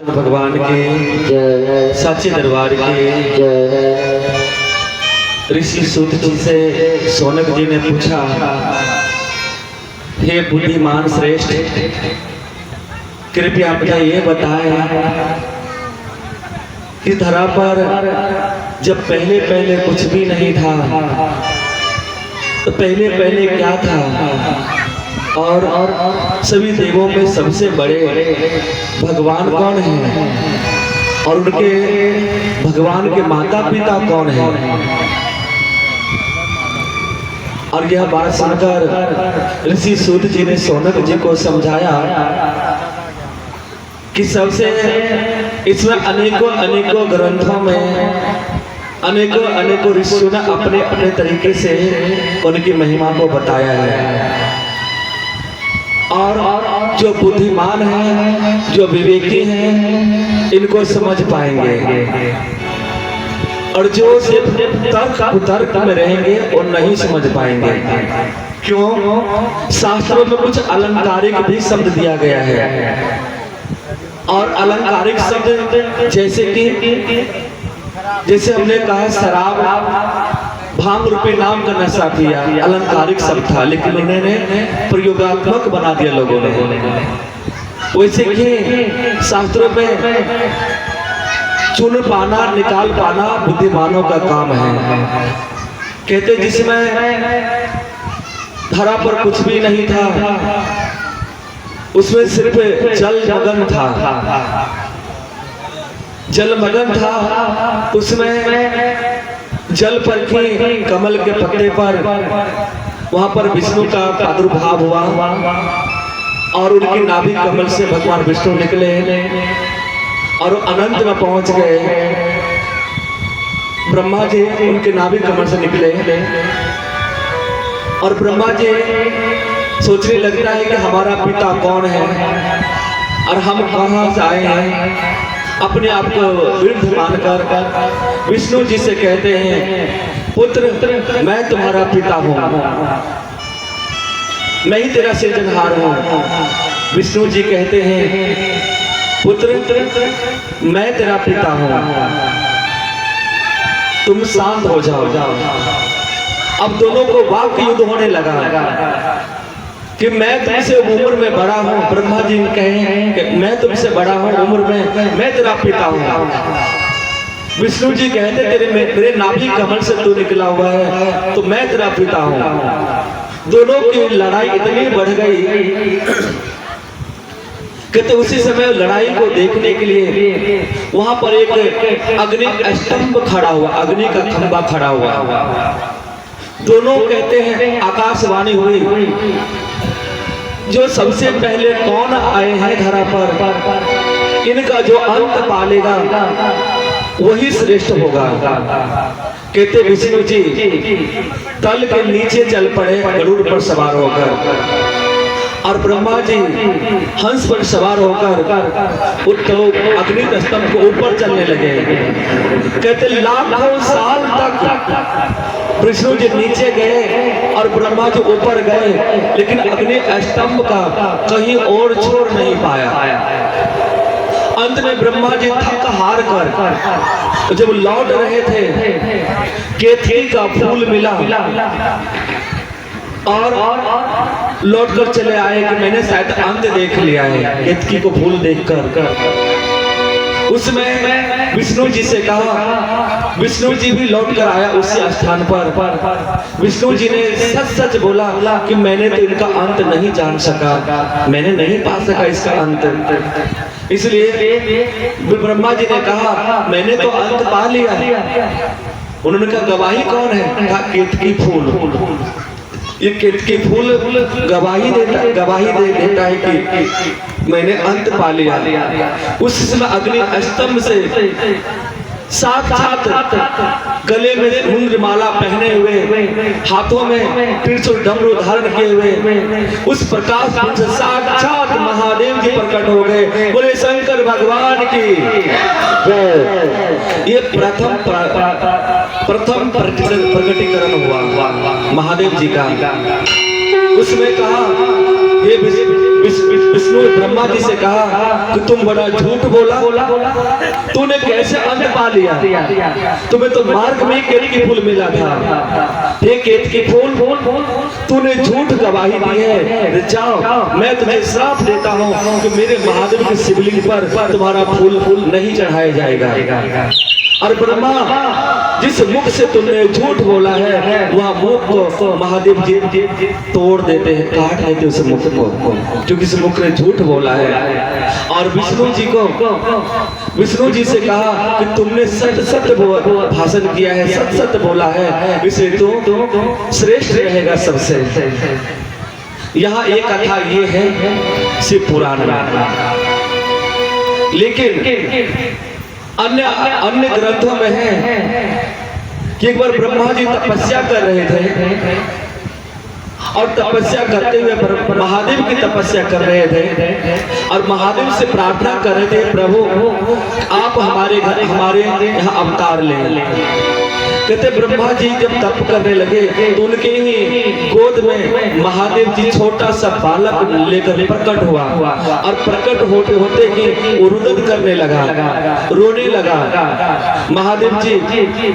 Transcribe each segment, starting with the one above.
भगवान के जय, सच्चे दरबार के जय। ऋषि सूत जी से शौनक जी ने पूछा, हे बुद्धिमान श्रेष्ठ, कृपया मुझे ये बताएं कि धरा पर जब पहले पहले कुछ भी नहीं था तो पहले पहले क्या था, और सभी देवों में सबसे बड़े भगवान कौन है, और उनके भगवान के माता पिता कौन है। और यह बात सुनकर ऋषि सूत जी ने शौनक जी को समझाया कि सबसे इसमें अनेकों अनेकों ग्रंथों में अनेकों अनेकों ऋषियों ने अपने अपने तरीके से उनकी महिमा को बताया है। और जो बुद्धिमान हैं, जो विवेकी हैं, इनको समझ पाएंगे, और जो सिर्फ तर्क कुतर्क में रहेंगे वो नहीं समझ पाएंगे। क्यों? शास्त्रों में कुछ अलंकारिक भी शब्द दिया गया है, और अलंकारिक शब्द जैसे हमने कहा शराब, भांग रूपी नाम का नशा किया, अलंकारिक शब्द था, लेकिन उन्होंने प्रयोगात्मक बना दिया लोगों ने। वैसे कि शास्त्रों में चुन पाना, निकाल पाना बुद्धिमानों का काम है। कहते जिसमें धरा पर कुछ भी नहीं था, उसमें सिर्फ जलमग्न था, जलमग्न था, उसमें जल पर की कमल के पत्ते पर वहां पर विष्णु का प्रादुर्भाव हुआ, और उनकी नाभि कमल से भगवान विष्णु निकले और अनंत में पहुंच गए। ब्रह्मा जी उनके नाभि कमल से निकले, और ब्रह्मा जी सोचने लगता है कि हमारा पिता कौन है और हम कहां से आए हैं। अपने आप को वृद्ध मानकर विष्णु जी से कहते हैं, पुत्र मैं तुम्हारा पिता हूँ, मैं ही तेरा सृजनहार हूँ। विष्णु जी कहते हैं, पुत्र मैं तेरा पिता हूँ, तुम शांत हो जाओ। अब दोनों को वाक्य युद्ध होने लगा कि मैं तुमसे उम्र में बड़ा हूँ। ब्रह्मा जी कहें कि मैं तुमसे बड़ा हूँ उम्र में, मैं तेरा पिता हूँ। विष्णु जी कहते मेरे नाभि कमल से तू निकला हुआ है तो मैं तेरा पिता हूँ। दोनों की लड़ाई इतनी बढ़ गई कि उसी समय लड़ाई को देखने के लिए वहां पर एक अग्नि स्तंभ खड़ा हुआ, अग्नि का खंभा खड़ा हुआ। दोनों कहते हैं, आकाशवाणी हुई, जो सबसे पहले कौन आए हैं धरा पर, इनका जो अंत पालेगा वही श्रेष्ठ होगा। कहते विष्णु जी तल के नीचे चल पड़े गरुड़ पर सवार होकर, और ब्रह्मा जी हंस पर सवार होकर अग्नि स्तंभ को ऊपर चलने लगे। कहते लाखों साल तक विष्णु जी नीचे गए और ब्रह्मा जी ऊपर गए, लेकिन अग्नि स्तंभ का कहीं और छोड़ नहीं पाया। अंत में ब्रह्मा जी थक हार कर जब लौट रहे थे, केतकी का फूल मिला और लौट कर चले आए कि मैंने शायद अंत देख लिया है। केतकी को फूल देखकर उसमें विष्णु जी से कहा, विष्णु जी भी लौट कर आया उसी स्थान पर। विष्णु जी ने सच सच बोला कि मैंने तो इनका अंत नहीं जान सका, मैंने नहीं पा सका इसका अंत। इसलिए ब्रह्मा जी ने कहा मैंने तो अंत पा लिया। उन्होंने कहा गवाही कौन है? कहा केतकी फूल। ये केतकी फूल गवाही दे देता है कि मैंने अंत पा लिया। उस समय अग्नि स्तंभ से साक्षात गले में मुंद्रमाला पहने हुए, हाथों में त्रिशूल डमरू धारण किए हुए उस प्रकाश पुंज से साक्षात महादेव जी प्रकट हो गए। बोले शंकर भगवान की। ये प्रथम प्रकटीकरण हुआ महादेव जी का। उसमें कहा, ये विष्णु ने ब्रह्मा जी से कहा कि तुम बड़ा झूठ बोला, तूने कैसे अंत पा लिया? तुम्हें तो मार्ग में केत की फूल मिला था। हे केत की फूल, तूने झूठ गवाही दी है। जाओ, मैं तुम्हें श्राप देता हूँ कि मेरे महादेव के शिवलिंग पर तुम्हारा फूल नहीं चढ़ाया जाएगा। और ब्रह्मा, जिस मुख से तुमने झूठ बोला है वह मुख को महादेव जी तोड़ देते हैं, काट देते उस मुख को, क्योंकि इस मुख ने झूठ बोला है। और विष्णु जी से कहा कि तुमने सत्य भाषण किया है, सत्य बोला है, इसे तो श्रेष्ठ रहेगा सबसे। यहाँ एक कथा ये है शिव पुराण में, लेकिन अन्य ग्रंथों में है कि एक बार ब्रह्मा जी तपस्या कर रहे थे और तपस्या करते हुए महादेव की तपस्या कर रहे थे और महादेव से प्रार्थना कर रहे थे, प्रभु आप हमारे यहाँ अवतार लें। कहते ब्रह्मा जी जब तप करने लगे तो उनके ही गोद में महादेव जी छोटा सा बालक लेकर प्रकट हुआ और प्रकट होते होते ही वो रुदन करने लगा, रोने लगा। महादेव जी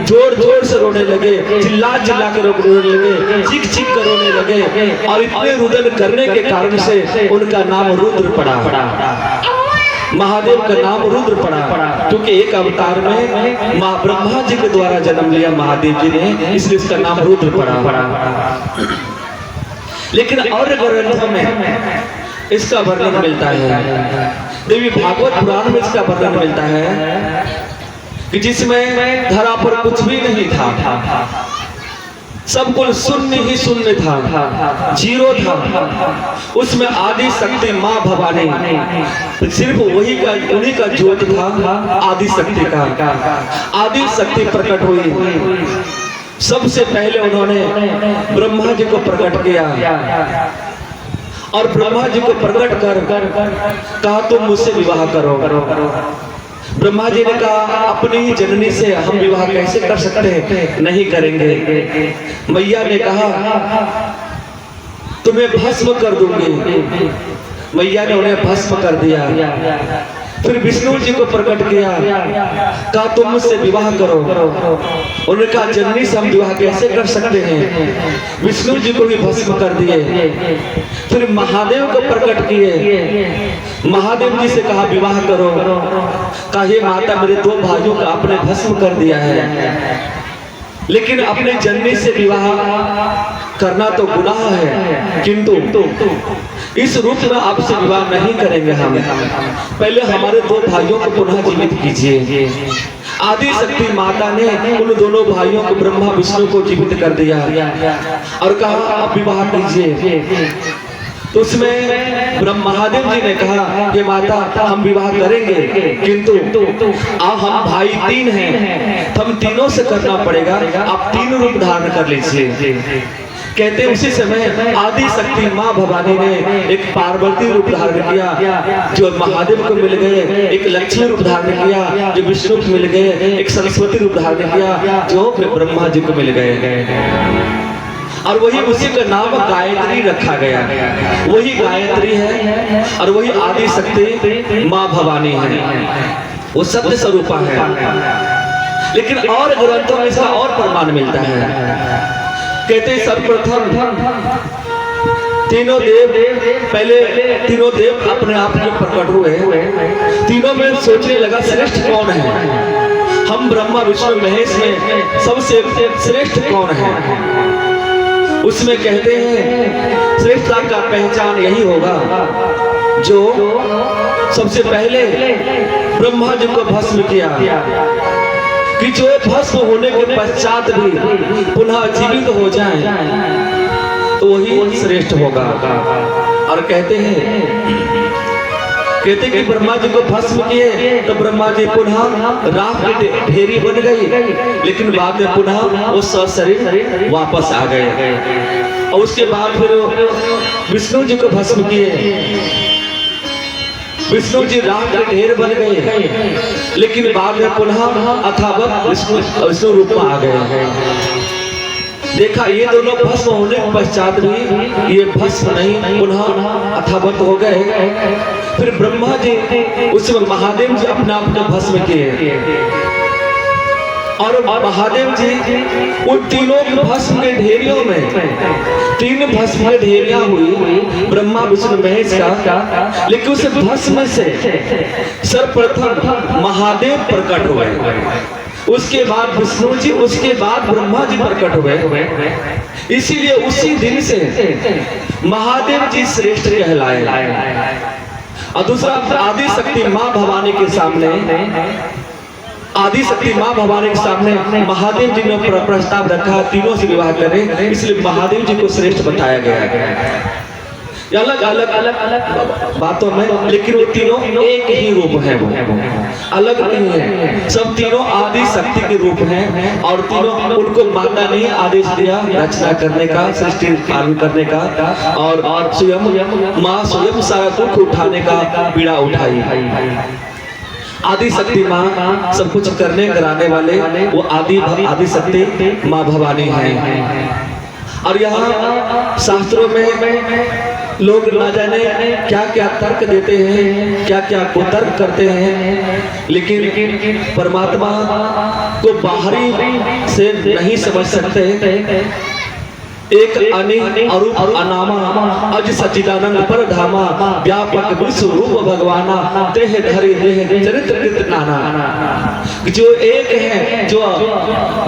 जोर जोर से रोने लगे, चिल्ला कर रोने लगे, चीख कर रोने लगे और इतने रुदन करने के कारण से उनका नाम रुद्र पड़ा। महादेव का नाम रुद्र पड़ा क्योंकि एक अवतार में माँ ब्रह्मा जी के द्वारा जन्म लिया महादेव जी ने, इसलिए इसका नाम रुद्र पड़ा। लेकिन और ग्रंथों में इसका वर्णन मिलता है, देवी भागवत पुराण में इसका वर्णन मिलता है कि जिसमें धरा पर कुछ भी नहीं था, सब कुल शून्य ही शून्य था, जीरो था। उसमें आदि शक्ति माँ भवानी, सिर्फ उन्हीं का ज्योत था आदि शक्ति का। आदि शक्ति प्रकट हुई, सबसे पहले उन्होंने ब्रह्मा जी को प्रकट किया और ब्रह्मा जी को प्रकट कर कहा तुम मुझसे विवाह करो। ब्रह्मा जी ने कहा अपनी ही जननी से हम विवाह कैसे कर सकते हैं, नहीं करेंगे। मैया ने कहा तुम्हें भस्म कर दूंगी। मैया ने उन्हें भस्म कर दिया। फिर विष्णु जी को प्रकट किया, कहा तुम मुझसे विवाह करो। उन्होंने कहा जननी से हम विवाह कैसे कर सकते हैं, विष्णु जी को भी भस्म कर दिए। फिर महादेव को प्रकट किए, महादेव जी से कहा विवाह करो। कहा हे माता मेरे दो भाइयों का आपने भस्म कर दिया है, लेकिन अपने जननी से विवाह करना तो गुनाह है, किंतु इस रूप में आपसे विवाह नहीं करेंगे हम। पहले हमारे दो भाइयों को पुनः जीवित कीजिए। आदि शक्ति माता ने उन दोनों भाइयों को ब्रह्मा विष्णु को जीवित कर दिया और कहा अब विवाह कीजिए। तो उसमें ब्रह्म महादेव जी ने कहा कि माता हम विवाह करेंगे, किंतु हम भाई तीन हैं, हम तीनों से करना पड़ेगा, आप तीन रूप धारण कर लीजिए। कहते उसी समय आदि शक्ति माँ भवानी ने एक पार्वती रूप धारण किया जो महादेव को मिल गए, एक लक्ष्मी रूप धारण किया जो विष्णु को मिल गए, एक सरस्वती रूप धारण किया जो ब्रह्मा जी को मिल गए। और वही उसी का नाम गायत्री रखा गया। वही गायत्री है और वही आदि शक्ति माँ भवानी है, वो सत्य स्वरूपा है। लेकिन और ग्रंथों में इसका और प्रमाण मिलता है। कहते सर्वप्रथम तीनों देव, पहले तीनों देव अपने आप में प्रकट हुए। तीनों में सोचने लगा श्रेष्ठ कौन है, हम ब्रह्मा विष्णु महेश में सबसे श्रेष्ठ कौन है। उसमें कहते हैं श्रेष्ठता का पहचान यही होगा जो सबसे पहले ब्रह्मा जी को भस्म किया, कि जो भस्म होने के पश्चात भी पुनः जीवित हो जाए तो वही श्रेष्ठ होगा। और कहते कि ब्रह्मा जी को भस्म किए तो ब्रह्मा जी पुनः राख की ढेरी बन गई, लेकिन बाद में पुनः वो सशरीर वापस आ गए। और उसके बाद फिर विष्णु जी को भस्म किए, विष्णु जी राख के ढेर बन गए, लेकिन बाद में पुनः अथावत विष्णु रूप में आ गए। देखा ये दोनों भस्म होने के पश्चात भी ये भस्म नहीं पुनः अथावत हो गए। फिर ब्रह्मा जी उस महादेव जी अपने आप को भस्म किए और महादेव जी उन तीनों भस्म के ढेरियों में 3 भस्म की ढेरियां हुई ब्रह्मा विष्णु महेश का, लेकिन उस भस्म से सर्वप्रथम महादेव प्रकट हुए, उसके बाद विष्णु जी, उसके बाद ब्रह्मा जी प्रकट हुए। इसीलिए उसी दिन से महादेव जी श्रेष्ठ कहलाए। और दूसरा आदि शक्ति माँ भवानी के सामने, आदि शक्ति माँ भवानी के सामने महादेव जी ने प्रस्ताव रखा तीनों से विवाह करें, इसलिए महादेव जी को श्रेष्ठ बताया गया है। अलग अलग बातों में, लेकिन वो तीनों एक ही रूप है, वो अलग नहीं है। सब तीनों आदि शक्ति के रूप हैं और तीनों उनको माता ने आदेश दिया रचना करने का, सृष्टि पालन करने का, और स्वयं माँ स्वयं सारा दुख उठाने का पीड़ा उठाई। आदि शक्ति माँ सब कुछ करने कराने वाले वो आदि शक्ति माँ भवानी है। और यहाँ शास्त्रों में लोग न जाने क्या क्या तर्क देते हैं, क्या क्या कुतर्क करते हैं, लेकिन परमात्मा को बाहरी से नहीं समझ सकते। एक अनि अरूप अनामा अज सच्चिदानंद पर धामा व्यापक विश्व रूप भगवाना देह धरि देह चरित्र कृत नाना। जो एक है,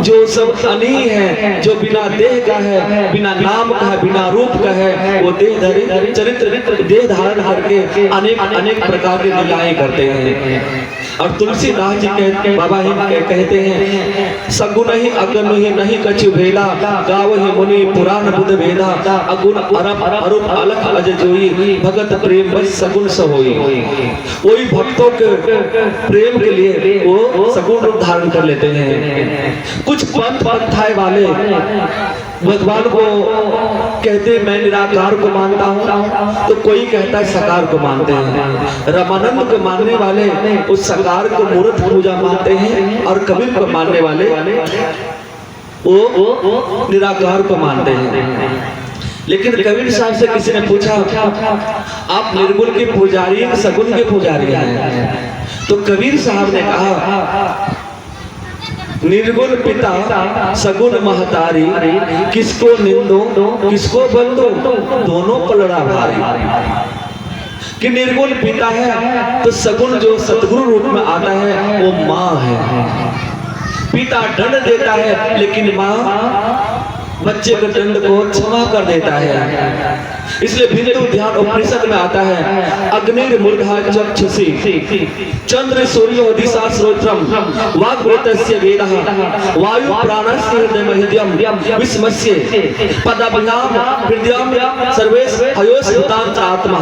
जो सब अनी है, जो बिना देह का है, बिना नाम का है, बिना रूप का है, वो देह धरि चरित्र देह धारण करके अनेक प्रकार के लीलाएं करते हैं। और तुलसीदास जी बाबा ही कहते हैं सगुन ही अगुन ही नहीं कछु भेला गाव ही मुनि पुराण बुध भेदा अगुण अरूप अलख अज जोई भगत प्रेम बस सगुन स होई। वही भक्तों के प्रेम के लिए वो सगुण रूप धारण कर लेते हैं। कुछ पंथाए वाले भगवान को कहते मैं निराकार को मानता हूँ, तो कोई कहता है साकार को मानते हैं। रामानंद को मानने वाले उस साकार को मूर्त पूजा मानते हैं, और कबीर को मानने वाले वो निराकार को मानते हैं। लेकिन कबीर साहब से किसी ने पूछा आप निर्गुण के पुजारी हैं, सगुण के पुजारी हैं? तो कबीर साहब ने कहा निर्गुण पिता सगुण महतारी, किसको निंदो किसको बंदो दोनों पलड़ा भारी। कि निर्गुण पिता है तो सगुण जो सतगुरु रूप में आता है वो माँ है। पिता दंड देता है लेकिन माँ बच्चे के दंड को क्षमा कर देता है। इसलिए बिंदु ध्यान उपनिषद में आता है अग्निर मूर्धा चक्षुषी चंद्र सूर्यो दिशा श्रोत्रम वाग्वृतस्य वेदः वायु प्राणस्य हृदयमहिद्यम विस्मस्य पदाभ्याम हृदयम सर्वेश हयोस भूतांत आत्मा।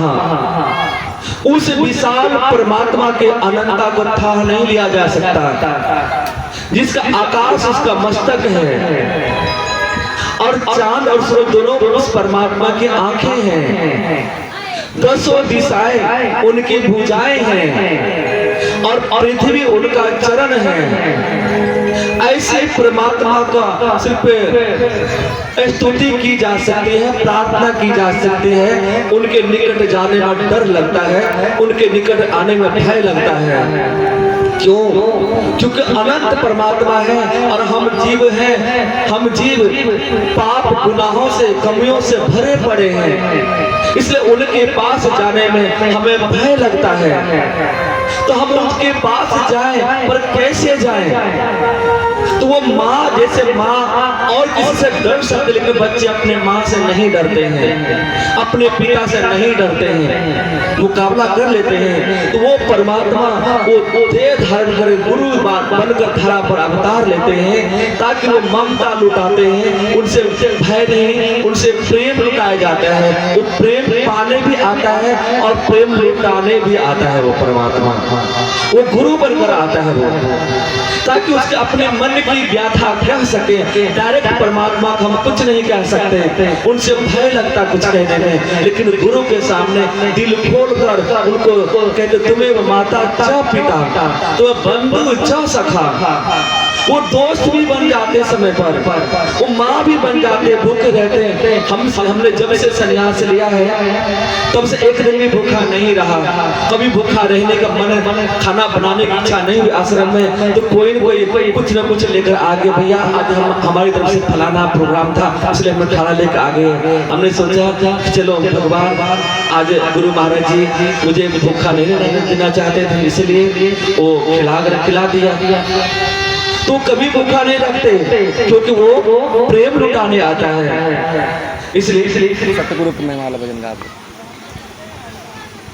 उस विशाल परमात्मा के अनंता को था नहीं लिया जा सकता, जिसका आकाश उसका मस्तक है और चांद और सूरज दोनों उस परमात्मा की आंखें हैं। 10 दिशाएं उनकी भुजाएं हैं और पृथ्वी उनका चरण है। ऐसे परमात्मा का सिर्फ स्तुति की जा सकती है, प्रार्थना की जा सकती है। उनके निकट जाने में डर लगता है, उनके निकट आने में भय लगता है। क्यों? क्योंकि अनंत परमात्मा है और हम जीव हैं। हम जीव पाप गुनाहों से कमियों से भरे पड़े हैं, इसलिए उनके पास जाने में हमें भय लगता है। तो हम उनके पास जाएं, पर कैसे जाएं? तो वो माँ जैसे माँ और किसी से डर सकते, लेकिन बच्चे अपने माँ से नहीं डरते हैं, अपने पिता से नहीं डरते हैं, मुकाबला कर लेते हैं। तो वो परमात्मा वो देह धारण कर गुरु बनकर धरा पर अवतार लेते हैं, ताकि वो ममता लुटाते हैं। उनसे भय नहीं, उनसे प्रेम लुटाया जाता है। वो प्रेम पाने भी आता है और प्रेम लुटाने भी आता है। वो परमात्मा वो गुरु बनकर आता है वो, ताकि उसके अपने मन की व्याथा कह सके। डायरेक्ट परमात्मा को हम कुछ नहीं कह सकते, उनसे भय लगता कुछ कहने में, लेकिन गुरु के सामने दिल खोलकर उनको कहते तुम्हें माता च पिता, तुम्हें बंधु च सखा। वो दोस्त भी बन जाते समय पर, वो माँ भी बन जाते, भूखे रहते हैं। हमने जब से संन्यास लिया है तब से एक दिन भी भूखा नहीं रहा। कभी भूखा रहने का मन, खाना बनाने की इच्छा नहीं हुई आश्रम में, तो कोई न कोई कुछ न कुछ लेकर आगे, भैया आज हमारी तरफ से फलाना प्रोग्राम था इसलिए हम खाना लेकर आ गए। हमने सोचा चलो भगवान आज गुरु महाराज जी मुझे भूखा नहीं देना चाहते थे, इसलिए वो खिला दिया। तो कभी भूखा नहीं रखते क्योंकि वो प्रेम लुटाने आता है। इसलिए सतगुरु महिमा वाला भजन गा,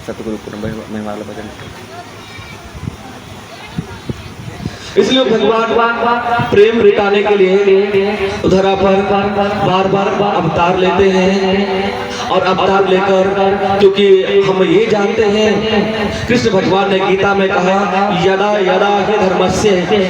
सतगुरु महिमा वाला भजन। इसलिए भगवान प्रेम लुटाने के लिए धरा पर बार बार अवतार लेते हैं। और अवतार लेकर, क्योंकि हम ये जानते हैं कृष्ण भगवान ने गीता में कहा यदा यदा हि धर्मस्य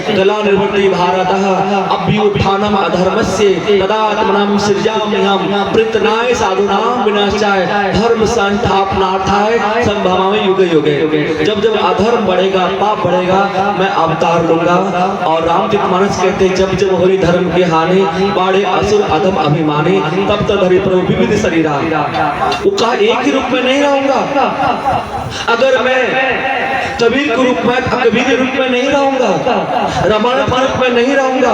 गला निर्वृत्ति भारतः अभ्युत्थानम अधर्मस्य तदात्मनं सृजाम्यहं प्रयत्नाय साधूनां विनाशाय धर्म संस्थापनार्थाय संभवामि युगे युगे। जब जब अधर्म बढ़ेगा, पाप बढ़ेगा, मैं अवतार लूंगा। और रामचरितमानस कहते जब जब होई धर्म की हानि बाढ़े असुर अधम अभिमानी तब तक धरि प्रभु विविध शरीरा। वो कहा एक ही रूप में नहीं रहूंगा। अगर मैं कबीर के रूप में, कबीर के रूप में नहीं रहूंगा, रामायण के रूप में नहीं रहूंगा,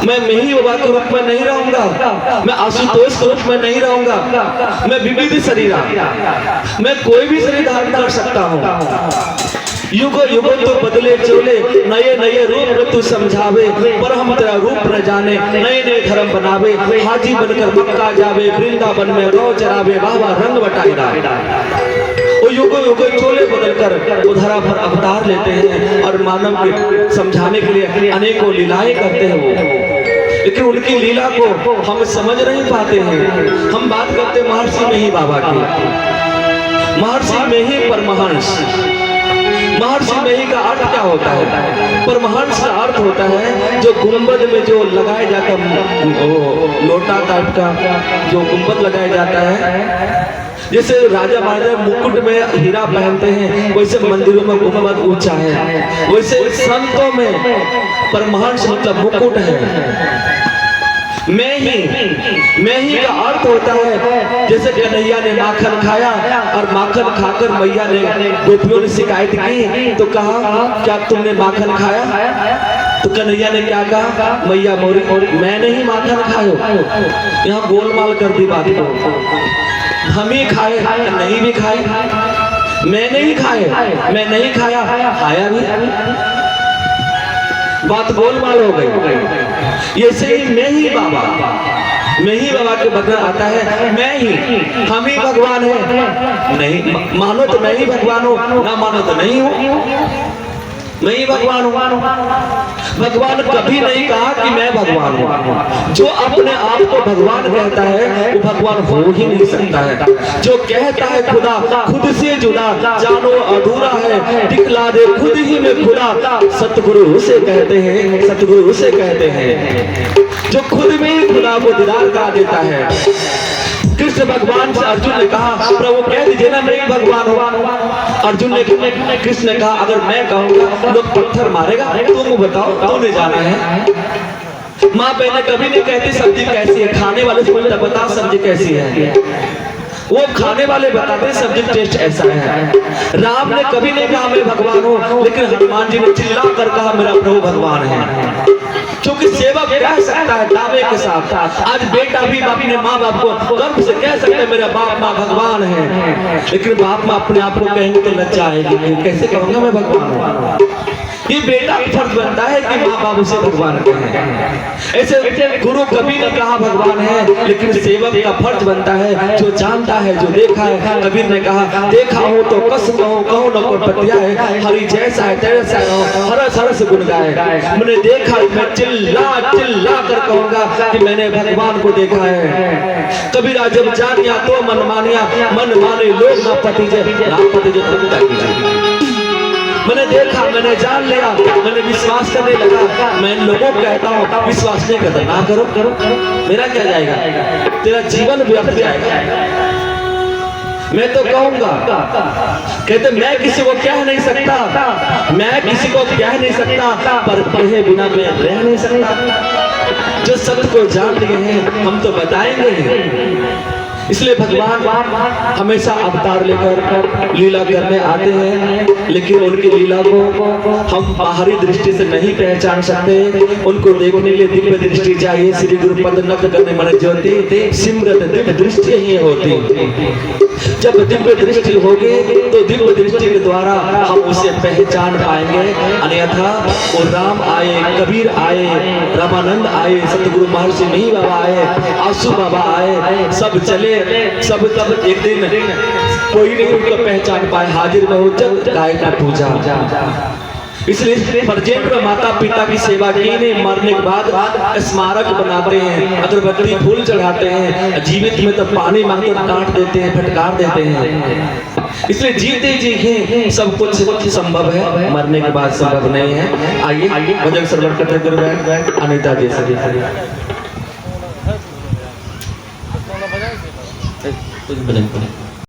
मैं मेही बाबा के रूप में नहीं रहूंगा, मैं आशुतोष के रूप में नहीं रहूंगा, मैं विविध शरीरा, मैं कोई भी शरीर धारण कर सकता हूँ। युगो युगो तो बदले चोले नए नए रूप तू समझावे, पर हम तेरा रूप न जाने नए नए धर्म बनावे। हाजी बनकर मक्का जावे, वृंदावन में गौ चरावे, बाबा रंग बटाएगा। वो युगो युगो चोले बदलकर उधरा पर अवतार लेते हैं और मानव के समझाने के लिए अनेकों लीलाएं करते हैं वो। लेकिन उनकी लीला को हम समझ नहीं पाते हैं। हम बात करते महर्षि मेही बाबा की, महर्षि मेही परमहंस। महर्षि मेही का अर्थ क्या होता है? परमहंस का अर्थ होता है जो गुंबद में जो लगाया जाता है, लोटा टाइप का जो गुंबद लगाया जाता है, जैसे राजा महाराजा मुकुट में हीरा पहनते हैं, वैसे मंदिरों में गुंबद ऊंचा है, वैसे संतों में परमहंस मतलब मुकुट है। मैं ही का अर्थ होता है जैसे कन्हैया ने माखन खाया और माखन खाकर मैया ने गोपियों ने शिकायत की तो कहा क्या तुमने माखन खाया? तो कन्हैया ने क्या कहा, मैया मोरी मैंने ही माखन खायो। यहाँ गोलमाल कर दी बात को, हम ही खाए नहीं भी खाए, मैंने ही खाए मैं नहीं खाया, खाया भी, बात गोलमाल हो गई। ये से ही मैं ही बाबा के बदला आता है मैं ही, हम ही भगवान है। नहीं मानो तो मैं ही भगवान हूँ, ना मानो तो नहीं हूँ, मैं ही भगवान हूँ। भगवान कभी नहीं कहा कि मैं भगवान हूँ। जो अपने आप को भगवान कहता है वो भगवान हो ही नहीं सकता है। जो कहता है खुदा खुद से जुदा, जानो अधूरा है, दिखला दे खुद ही में खुदा, सतगुरु उसे कहते हैं, सतगुरु उसे कहते हैं जो खुद में ही खुदा को दीदार करा देता है। कृष्ण भगवान से अर्जुन ने कहा प्रभु कह दीजिए ना मैं भगवान हूँ। अर्जुन ने कृष्ण ने कहा अगर मैं कहूँगा लोग पत्थर मारेगा, तुम बताओ तूने जाना है। माँ बहने कभी नहीं कहती सब्जी कैसी है, खाने वाले से बोलता बता सब्जी कैसी है, वो खाने वाले बताते सब्जी टेस्ट ऐसा है। राम ने कभी नहीं कहा मैं भगवान हूँ, लेकिन हनुमान जी ने चिल्ला कर कहा मेरा प्रभु भगवान है। क्योंकि सेवक कह सकता है दावे के साथ, आज बेटा भी अपने माँ बाप को गर्व से कह सकते हैं मेरा बाप माँ भगवान है, लेकिन बाप माँ अपने आप को कहेंगे तो लज्जा आएगी, कैसे कहूँगा मैं भगवान हूँ। ये बेटा का फर्ज बनता है कि माँ बाप उसे भगवान कहें। ऐसे गुरु कभी नहीं कहा भगवान है, लेकिन सेवक का फर्ज बनता है जो जानता है, जो देखा है। कबीर ने कहा देखा हो तो कस कहो, कहो न कोई पतिया है, हरि जैसा है तैसा रहो, हरस हरस गुण गाए। मैंने देखा मैं चिल्ला चिल्ला कर कहूंगा कि मैंने भगवान को देखा है। कबीरा जब जानिया तो मन मानिया, मन माने लोग ना पति कीजिए। मैंने देखा, मैंने जान लिया, मैंने विश्वास करने लगा। मैं लोगों को कहता हूँ विश्वास नहीं करता, ना करो, मेरा क्या जाएगा, तेरा जीवन व्यर्थ जाएगा। मैं तो कहूंगा, कहते मैं किसी को कह नहीं सकता, मैं किसी को कह नहीं सकता, पर कहे बिना मैं रह नहीं सकता। जो सत्य को जान लिए हैं हम तो बताएंगे। इसलिए भगवान हमेशा अवतार लेकर लीला करने आते हैं, लेकिन उनकी लीला को हम बाहरी दृष्टि से नहीं पहचान सकते। उनको देखने के लिए दिव्य दृष्टि चाहिए। श्री गुरु पद नख करने मन ज्योति सिमरत दिव्य दृष्टि ही होती। जब दिव्य दृष्टि होगी तो दिव्य दृष्टि के द्वारा हम उसे पहचान पाएंगे। अन्यथा वो राम आए, कबीर आए, रामानंद आए, सतगुरु महर्षि मिहि बाबा आए, आसू बाबा आए, सब चले, सब एक दिन कोई नहीं उनको पहचान पाए। हाजिर में हो जब गाय का पूजा। इसलिए परजेंद्र माता पिता की सेवा की नहीं, मरने के बाद स्मारक बनाते हैं, अगरबत्ती फूल चढ़ाते हैं, जीवित में तो पानी मांगते काट देते हैं, फटकार देते हैं। इसलिए जीते जी ही सब कुछ संभव है, मरने के बाद संभव नहीं है। आइए भजन सर्वर करते गुरु अनिता जी से भजन करें।